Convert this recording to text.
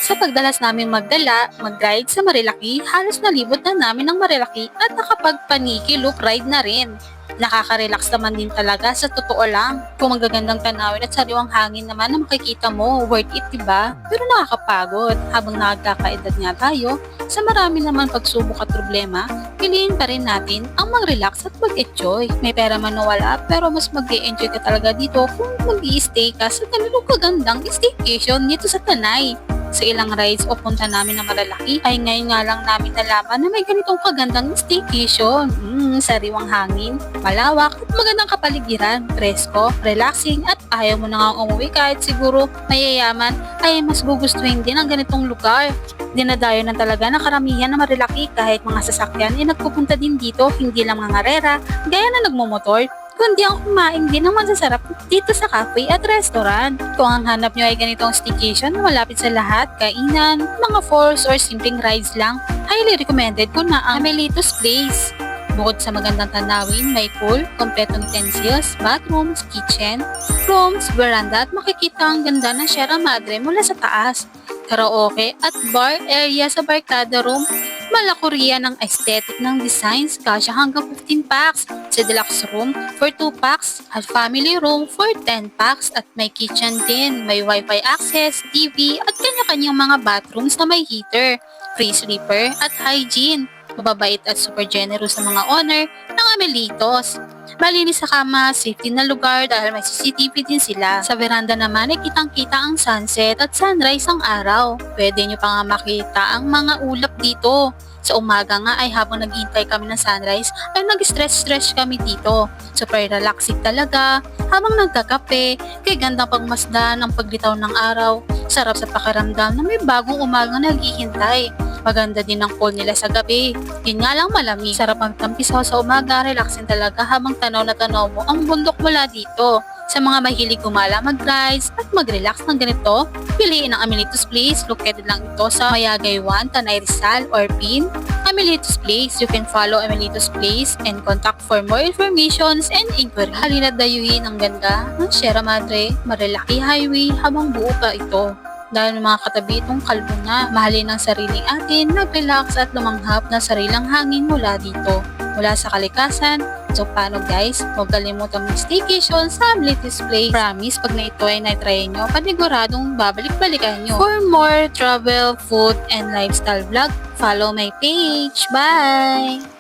Sa pagdalas namin magdala, mag-ride sa Marilaki, halos nalibot na namin ang Marilaki at nakapagpaniki loop ride na rin. Nakaka-relax naman din talaga sa totoo lang. Kung magagandang tanawin at sariwang hangin naman na makikita mo, worth it diba? Pero nakakapagod. Habang nakagkakaedad nga tayo, sa marami naman pagsubok at problema, piliin pa rin natin ang mag-relax at mag-enjoy. May pera man o wala, pero mas mag-enjoy ka talaga dito kung mag-i-stay ka sa talagang kagandang staycation dito sa Tanay. Sa ilang rides o punta namin na malalaki ay ngayon nga lang namin nalaman na may ganitong kagandang staycation. Sariwang hangin, malawak at magandang kapaligiran, presko, relaxing at ayaw mo na nga umuwi kahit siguro mayayaman ay mas gugustuhin din ang ganitong lugar. Dinadayo na talaga ng karamihan na marilaki kahit mga sasakyan ay nagpupunta din dito, hindi lang mga ngarera, gaya na nagmumotor, kundi ang kumain din ng masasarap dito sa cafe at restaurant. Kung ang hanap nyo ay ganitong staycation na malapit sa lahat, kainan, mga falls or simpleng rides lang, highly recommended ko na ang Amelitos Place. Bukod sa magandang tanawin, may pool, kompletong utensils, bathrooms, kitchen, rooms, veranda at makikita ang ganda ng Sierra Madre mula sa taas. Karaoke at bar area sa barkada room. Malakuriya ng aesthetic ng designs, kasya hanggang 15 packs. Sa deluxe room for 2 packs at family room for 10 packs at may kitchen din, may wifi access, TV at kanya-kanyang mga bathrooms na may heater, free sleeper at hygiene. Mababait at super generous sa mga owner ng Amelitos. Malinis sa kama, safety na lugar dahil may CCTV din sila. Sa veranda naman ay kitang-kita ang sunset at sunrise ang araw. Pwede nyo pa nga makita ang mga ulap dito. Sa umaga nga ay habang naghihintay kami ng sunrise ay nag-stretch kami dito. Super relaxing talaga habang nagkakape, kay gandang pagmasdan ng paglitaw ng araw. Sarap sa pakiramdam na may bagong umaga naghihintay. Maganda din ang pool nila sa gabi. Yun nga lang malamig. Sarap ang tampisaw sa umaga, relaxing talaga habang tanaw na tanaw mo ang bundok mula dito. Sa mga mahilig gumala, mag-rides at mag-relax ng ganito, piliin ang Amelitos Place. Located lang ito sa Mayagay 1, Tanay Rizal or PIN. Amelitos Place. You can follow Amelitos Place and contact for more informations and inquiry. Halina't dayuhin ang ganda ng Sierra Madre, Marilaki Highway habang buo pa ito. Dahil mga katabi itong kalbo na, mahalin ang sariling atin, mag-relax at lumanghap na sarilang hangin mula dito. Mula sa kalikasan. So paano guys? Huwag kalimutan mag-staycation sa Amelitos Place. Promise, pag na ito ay na-try nyo, paniguradong babalik-balikan nyo. For more travel, food, and lifestyle vlog, follow my page. Bye!